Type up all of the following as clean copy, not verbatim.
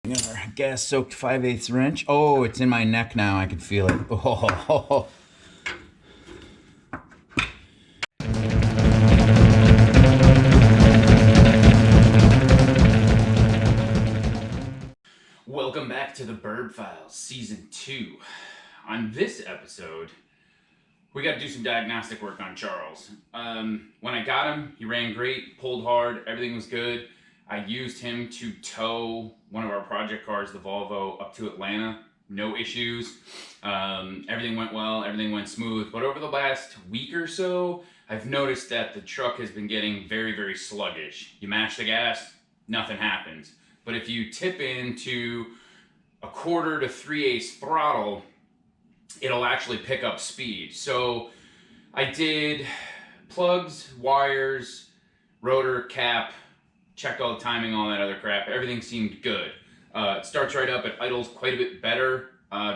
Our gas-soaked 5/8 wrench. Oh, it's in my neck now. I can feel it. Oh. Welcome back to the Burb Files Season 2. On this episode, we got to do some diagnostic work on Charles. When I got him, he ran great, pulled hard, everything was good. I used him to tow one of our project cars, the Volvo, up to Atlanta. No issues. Everything went well, everything went smooth. But over the last week or so, I've noticed that the truck has been getting very, very sluggish. You mash the gas, nothing happens. But if you tip into a 1/4 to 3/8 throttle, it'll actually pick up speed. So I did plugs, wires, rotor, cap, checked all the timing, all that other crap. Everything seemed good. It starts right up. It idles quite a bit better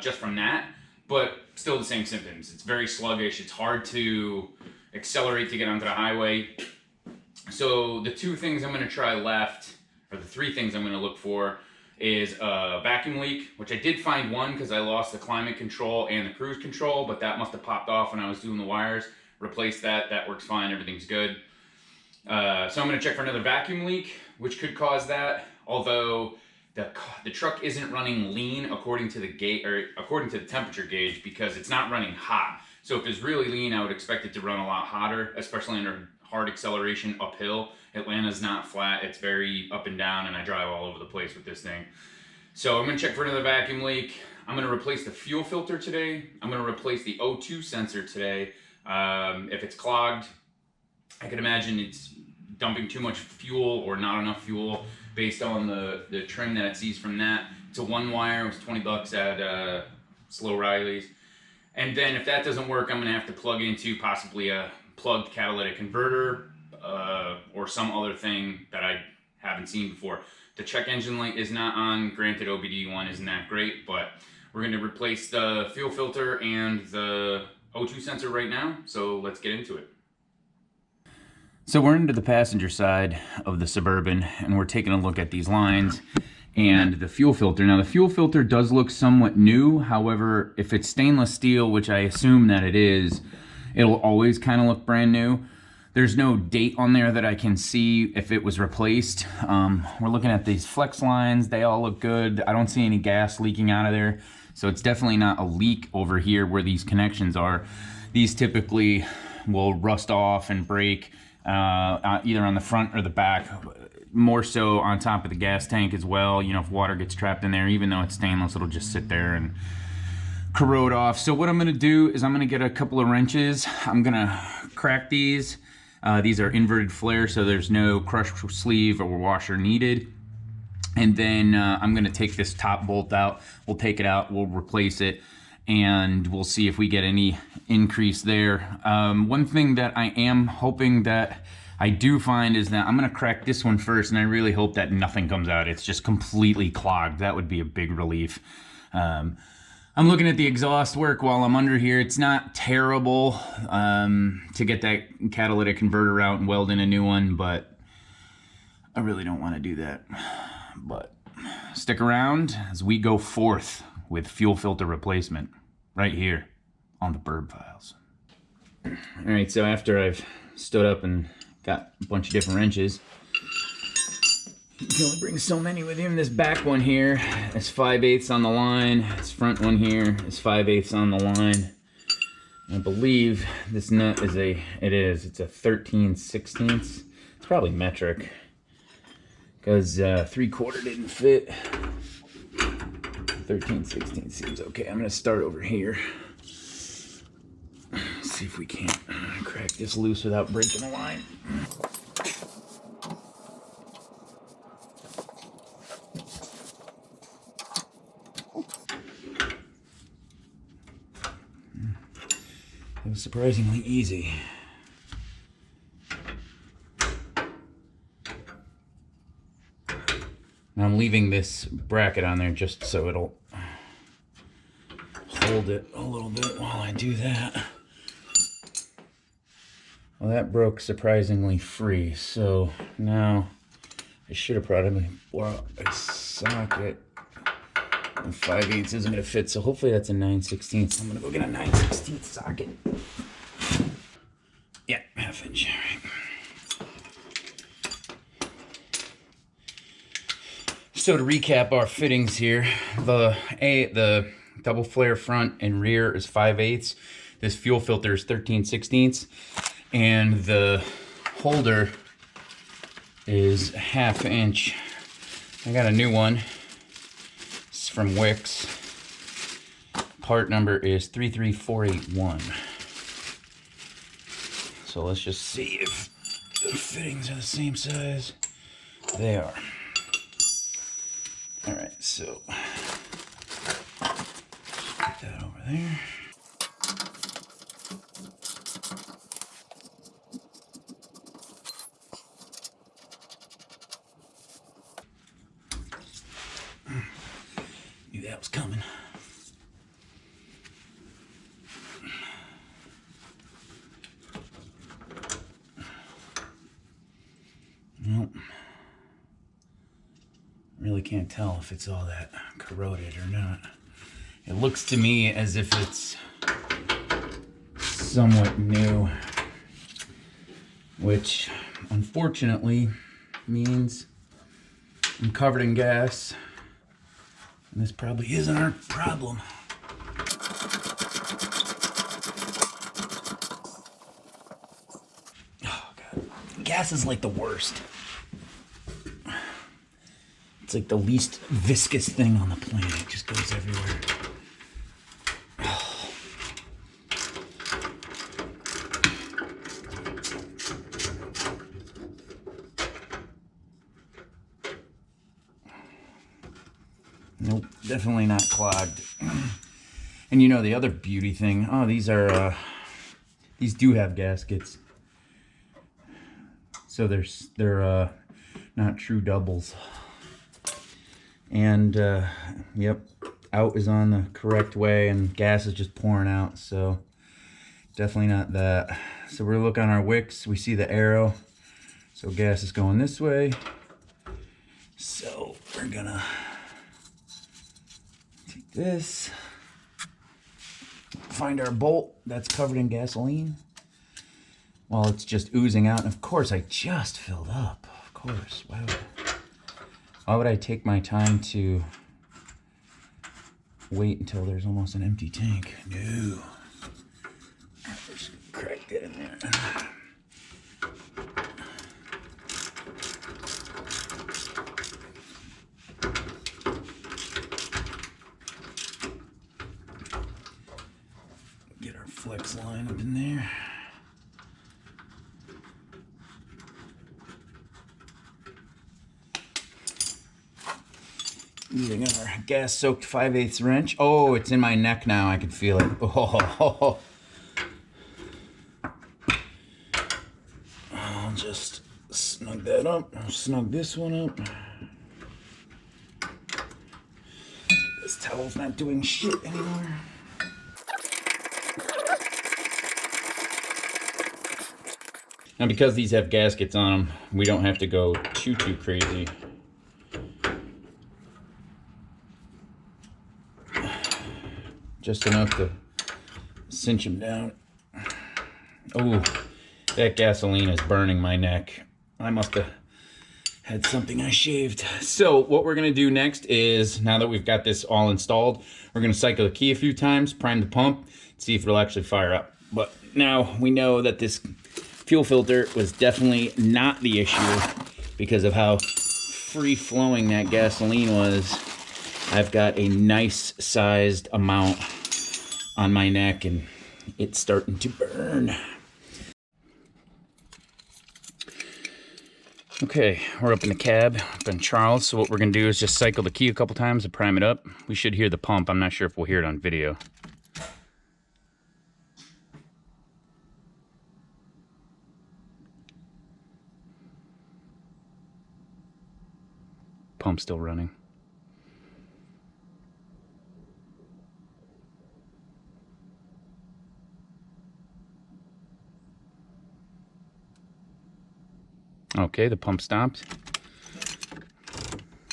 just from that, but still the same symptoms. It's very sluggish. It's hard to accelerate to get onto the highway. So the 2 things I'm going to try left, or the 3 things I'm going to look for, is a vacuum leak, which I did find one because I lost the climate control and the cruise control, but that must have popped off when I was doing the wires. Replaced that. That works fine. Everything's good. So I'm going to check for another vacuum leak, which could cause that, although the truck isn't running lean according to the gauge, or according to the temperature gauge, because it's not running hot. So if it's really lean, I would expect it to run a lot hotter, especially under hard acceleration uphill. Atlanta's not flat, it's very up and down, and I drive all over the place with this thing. So I'm going to check for another vacuum leak. I'm going to replace the fuel filter today. I'm going to replace the O2 sensor today. If it's clogged, I can imagine it's dumping too much fuel or not enough fuel based on the trim that it sees from that. It's a 1-wire, it was $20 at Slow Riley's. And then if that doesn't work, I'm going to have to plug into possibly a plugged catalytic converter or some other thing that I haven't seen before. The check engine light is not on. Granted, OBD1 isn't that great, but we're going to replace the fuel filter and the O2 sensor right now, so let's get into it. So we're into the passenger side of the Suburban, and we're taking a look at these lines and the fuel filter. Now, the fuel filter does look somewhat new. However, if it's stainless steel, which I assume that it is, it'll always kind of look brand new. There's no date on there that I can see if it was replaced. We're looking at these flex lines. They all look good. I don't see any gas leaking out of there. So it's definitely not a leak over here where these connections are. These typically will rust off and break either on the front or the back, more so on top of the gas tank as well. You know, if water gets trapped in there, even though it's stainless, it'll just sit there and corrode off. So what I'm going to do is I'm going to get a couple of wrenches. I'm going to crack these. These are inverted flare, so there's no crush sleeve or washer needed. And then I'm going to take this top bolt out. We'll take it out, we'll replace it, and we'll see if we get any increase there. One thing that I am hoping that I do find is that I'm going to crack this one first, and I really hope that nothing comes out. It's just completely clogged. That would be a big relief. I'm looking at the exhaust work while I'm under here. It's not terrible to get that catalytic converter out and weld in a new one, but I really don't want to do that. But stick around as we go forth with fuel filter replacement right here on the Burb Files. All right, so after I've stood up and got a bunch of different wrenches, you can only bring so many with him. This back one here is 5/8 on the line. This front one here is 5/8 on the line. I believe this nut is it's a 13/16. It's probably metric, because 3/4 didn't fit. 13/16 seems okay. I'm gonna start over here. See if we can't crack this loose without breaking the line. It was surprisingly easy. And I'm leaving this bracket on there just so it'll hold it a little bit while I do that. Well, that broke surprisingly free, so now I should have probably brought a socket And 5/8 isn't gonna fit, so hopefully that's a 9/16. I'm gonna go get a 9/16 socket. Yeah, 1/2 inch. All right. So to recap our fittings here, the double flare front and rear is 5/8. This fuel filter is 13/16, and the holder is 1/2 inch. I got a new one. It's from Wix. Part number is 33481. So let's just see if the fittings are the same size. They are. All right, so put that over there. Knew that was coming. Nope. Really can't tell if it's all that corroded or not. It looks to me as if it's somewhat new, which unfortunately means I'm covered in gas, and this probably isn't our problem. Oh God, gas is like the worst. It's like the least viscous thing on the planet. It just goes everywhere. Nope, definitely not clogged. And you know the other beauty thing, oh, these do have gaskets. So they're not true doubles. And yep, out is on the correct way and gas is just pouring out, so definitely not that. So we're looking on our wicks, we see the arrow, so gas is going this way. So we're gonna take this, find our bolt that's covered in gasoline while it's just oozing out. And of course I just filled up, of course. Why would I take my time to wait until there's almost an empty tank? No. Just crack that in there. Get our flex line up in there. Using our gas-soaked 5/8 wrench. Oh, it's in my neck now. I can feel it. Oh. I'll just snug that up. I'll snug this one up. This towel's not doing shit anymore. Now, because these have gaskets on them, we don't have to go too crazy. Just enough to cinch them down. Oh, that gasoline is burning my neck. I must have had something I shaved. So what we're gonna do next is, now that we've got this all installed, we're gonna cycle the key a few times, prime the pump, see if it'll actually fire up. But now we know that this fuel filter was definitely not the issue because of how free-flowing that gasoline was. I've got a nice sized amount on my neck and it's starting to burn. Okay, we're up in the cab, up in Charles. So what we're gonna do is just cycle the key a couple times to prime it up. We should hear the pump. I'm not sure if we'll hear it on video. Pump's still running. Okay, the pump stopped.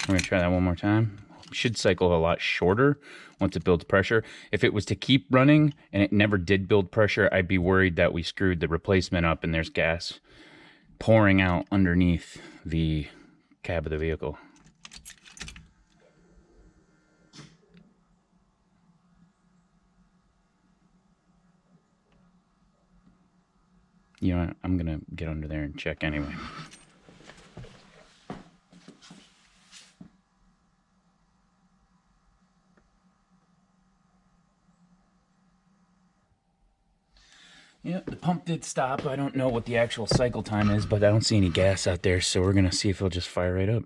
We're gonna try that one more time. should cycle a lot shorter once it builds pressure. If it was to keep running and it never did build pressure, I'd be worried that we screwed the replacement up and there's gas pouring out underneath the cab of the vehicle. You know what? I'm gonna get under there and check anyway. Yeah, the pump did stop. I don't know what the actual cycle time is, but I don't see any gas out there, so we're gonna see if it'll just fire right up.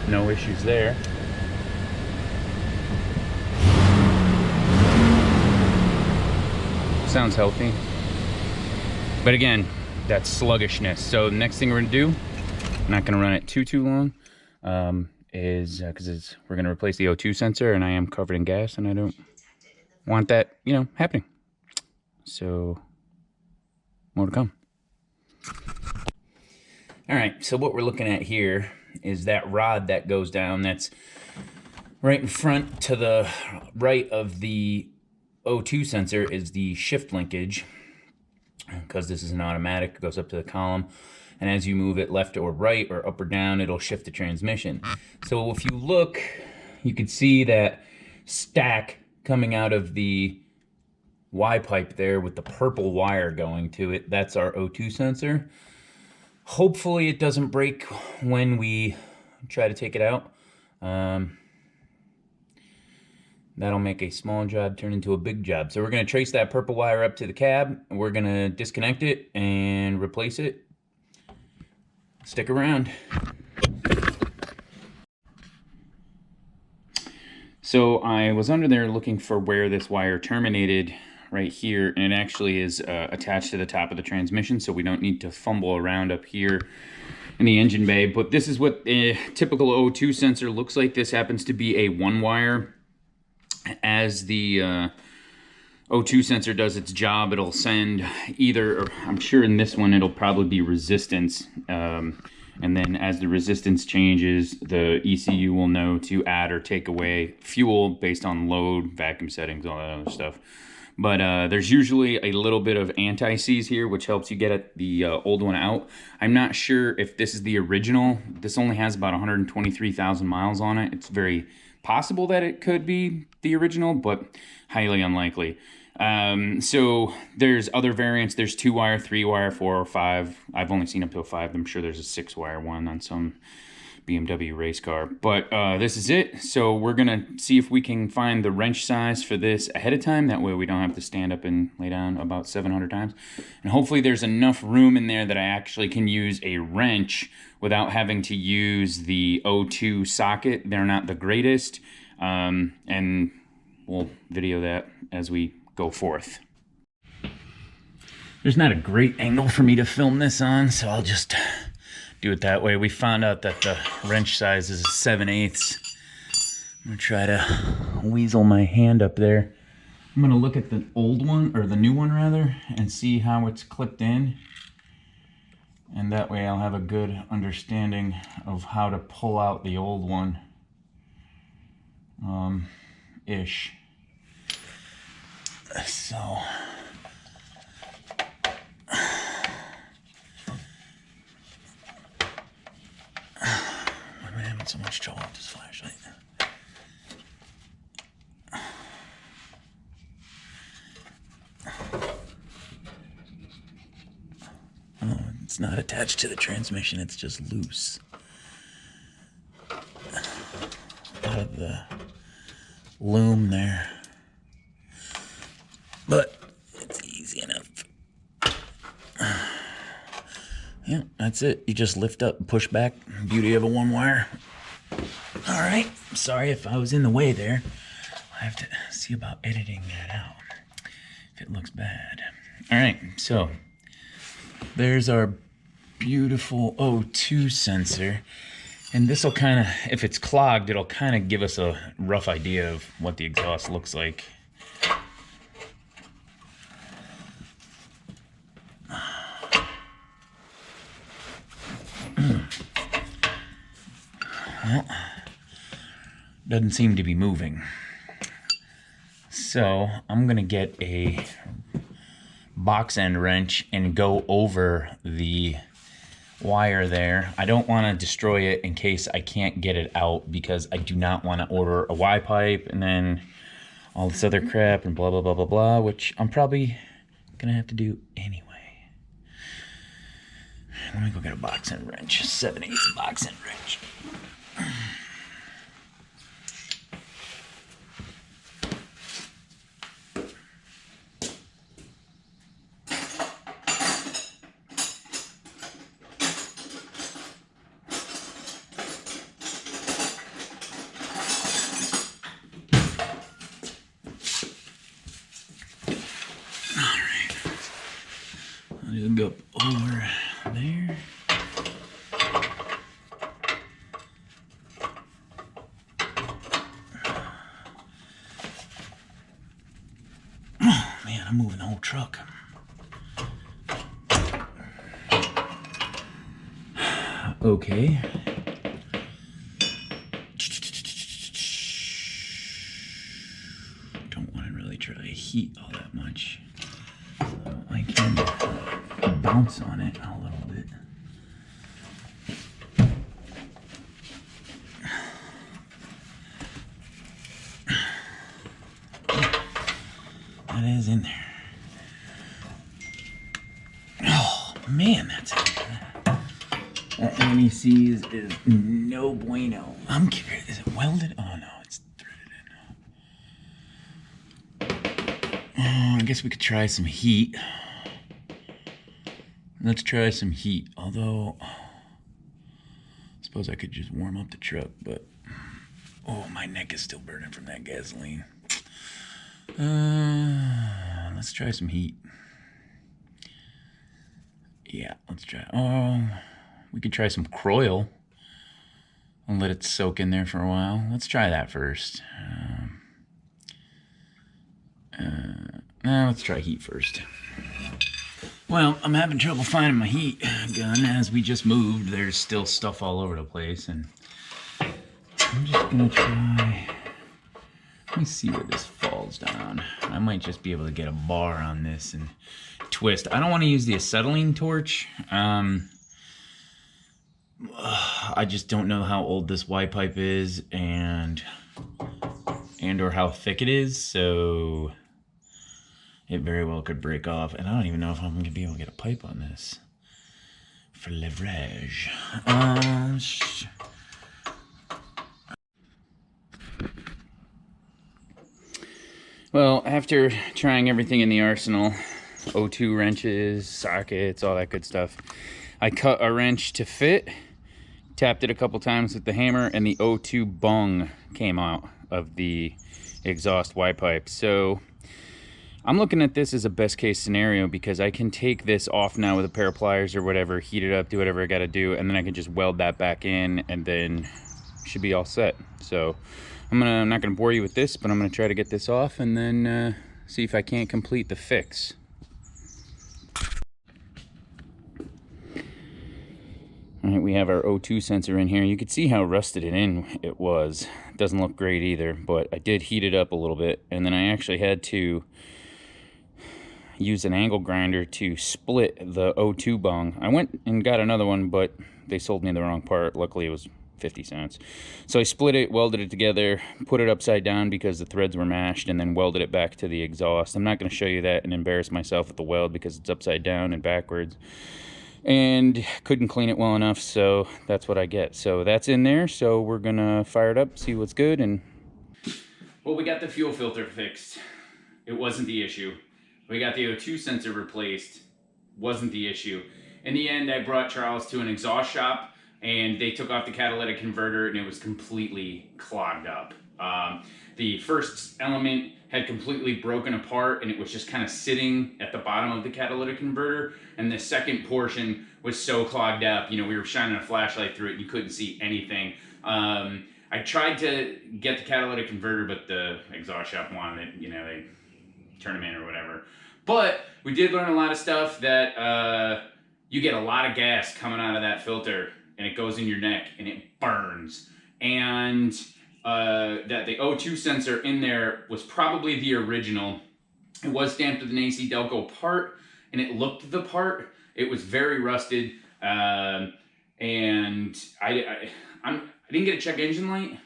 No issues there. Sounds healthy. But again, that's sluggishness. So the next thing we're gonna do, I'm not gonna run it too long, is because we're gonna replace the O2 sensor, and I am covered in gas, and I don't want that, you know, happening. So more to come. All right, so what we're looking at here is that rod that goes down. That's right in front to the right of the O2 sensor is the shift linkage, because this is an automatic. It goes up to the column, and as you move it left or right or up or down, it'll shift the transmission. So if you look, you can see that stack coming out of the Y pipe there with the purple wire going to it. That's our O2 sensor. Hopefully it doesn't break when we try to take it out. That'll make a small job turn into a big job. So we're going to trace that purple wire up to the cab. We're going to disconnect it and replace it. Stick around. So I was under there looking for where this wire terminated right here, and it actually is attached to the top of the transmission, so we don't need to fumble around up here in the engine bay. But this is what a typical O2 sensor looks like. This happens to be a one wire. As the O2 sensor does its job, it'll send either, or I'm sure in this one it'll probably be resistance, and then as the resistance changes, the ECU will know to add or take away fuel based on load, vacuum settings, all that other stuff. But there's usually a little bit of anti-seize here, which helps you get the old one out. I'm not sure if this is the original. This only has about 123,000 miles on it. It's very possible that it could be the original, but highly unlikely. So there's other variants. There's 2-wire, 3-wire, 4 or 5. I've only seen up to a 5. I'm sure there's a 6-wire one on some BMW race car. But this is it. So we're gonna see if we can find the wrench size for this ahead of time. That way we don't have to stand up and lay down about 700 times. And hopefully there's enough room in there that I actually can use a wrench without having to use the O2 socket. They're not the greatest. And we'll video that as we go forth. There's not a great angle for me to film this on, so I'll just do it that way. We found out that the wrench size is 7/8. I'm gonna try to weasel my hand up there. I'm gonna look at the old one, or the new one rather, and see how it's clipped in. And that way I'll have a good understanding of how to pull out the old one. Ish. So I'm having so much trouble with this flashlight. Oh, it's not attached to the transmission, it's just loose. Out of the loom there. But it's easy enough. Yeah, that's it. You just lift up and push back. Beauty of a one wire. All right. Sorry if I was in the way there. I have to see about editing that out if it looks bad. All right. So there's our beautiful O2 sensor. And this will kind of, if it's clogged, it'll kind of give us a rough idea of what the exhaust looks like. Well, doesn't seem to be moving. So I'm gonna get a box end wrench and go over the wire there. I don't want to destroy it in case I can't get it out, because I do not want to order a Y pipe and then all this other crap and blah blah blah blah blah, which I'm probably gonna have to do anyway. Let me go get a box end wrench, 7/8 box end wrench. I'll go over there. Oh man, I'm moving the whole truck. Okay. Don't want to really try to heat all that much. So I can bounce on it a little bit. That is in there. Oh man, that's it. That NEC is no bueno. I'm curious, is it welded? Oh no, it's threaded in. Oh, I guess we could try some heat. Let's try some heat, although I suppose I could just warm up the truck, but oh, my neck is still burning from that gasoline. Let's try some heat. Yeah, let's try. Oh, we could try some Croil and let it soak in there for a while. Let's try that first. Let's try heat first. Well, I'm having trouble finding my heat gun as we just moved. There's still stuff all over the place, and I'm just gonna try. Let me see where this falls down. I might just be able to get a bar on this and twist. I don't want to use the acetylene torch. I just don't know how old this Y pipe is and or how thick it is, so it very well could break off, and I don't even know if I'm going to be able to get a pipe on this for leverage. Well, after trying everything in the arsenal, O2 wrenches, sockets, all that good stuff, I cut a wrench to fit, tapped it a couple times with the hammer, and the O2 bung came out of the exhaust Y pipe. So I'm looking at this as a best case scenario, because I can take this off now with a pair of pliers or whatever, heat it up, do whatever I got to do, and then I can just weld that back in, and then should be all set. So I'm not gonna bore you with this, but I'm gonna try to get this off and then see if I can't complete the fix. All right, we have our O2 sensor in here. You can see how rusted it was. It doesn't look great either, but I did heat it up a little bit, and then I actually had to use an angle grinder to split the O2 bung. I went and got another one, but they sold me the wrong part. Luckily, it was 50 cents. So I split it, welded it together, put it upside down because the threads were mashed, and then welded it back to the exhaust. I'm not going to show you that and embarrass myself with the weld because it's upside down and backwards. And couldn't clean it well enough, so that's what I get. So that's in there, so we're going to fire it up, see what's good. And well, we got the fuel filter fixed. It wasn't the issue. We got the O2 sensor replaced. Wasn't the issue. In the end, I brought Charles to an exhaust shop, and they took off the catalytic converter, and it was completely clogged up. The first element had completely broken apart, and it was just kind of sitting at the bottom of the catalytic converter, and the second portion was so clogged up, you know, we were shining a flashlight through it and you couldn't see anything. I tried to get the catalytic converter, but the exhaust shop wanted it, you know, they turn them in or whatever. But we did learn a lot of stuff, that you get a lot of gas coming out of that filter, and it goes in your neck and it burns. and that the O2 sensor in there was probably the original. It was stamped with an AC Delco part, and it looked the part. It was very rusted, and I didn't get a check engine light.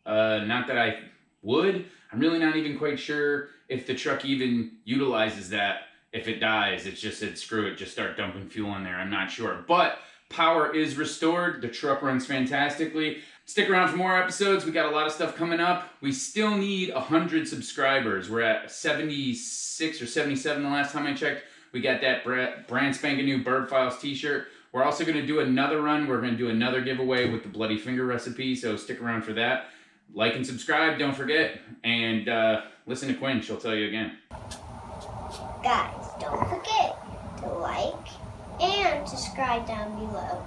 Not that I would. I'm really not even quite sure if the truck even utilizes that. If it dies, it's just said, screw it, just start dumping fuel in there. I'm not sure. But power is restored. The truck runs fantastically. Stick around for more episodes. We got a lot of stuff coming up. We still need 100 subscribers. We're at 76 or 77 the last time I checked. We got that brand spanking new Burb Files t-shirt. We're also going to do another run. We're going to do another giveaway with the Bloody Finger recipe, so stick around for that. Like and subscribe, don't forget. And listen to Quinn. She'll tell you again. Guys, don't forget to like and subscribe down below.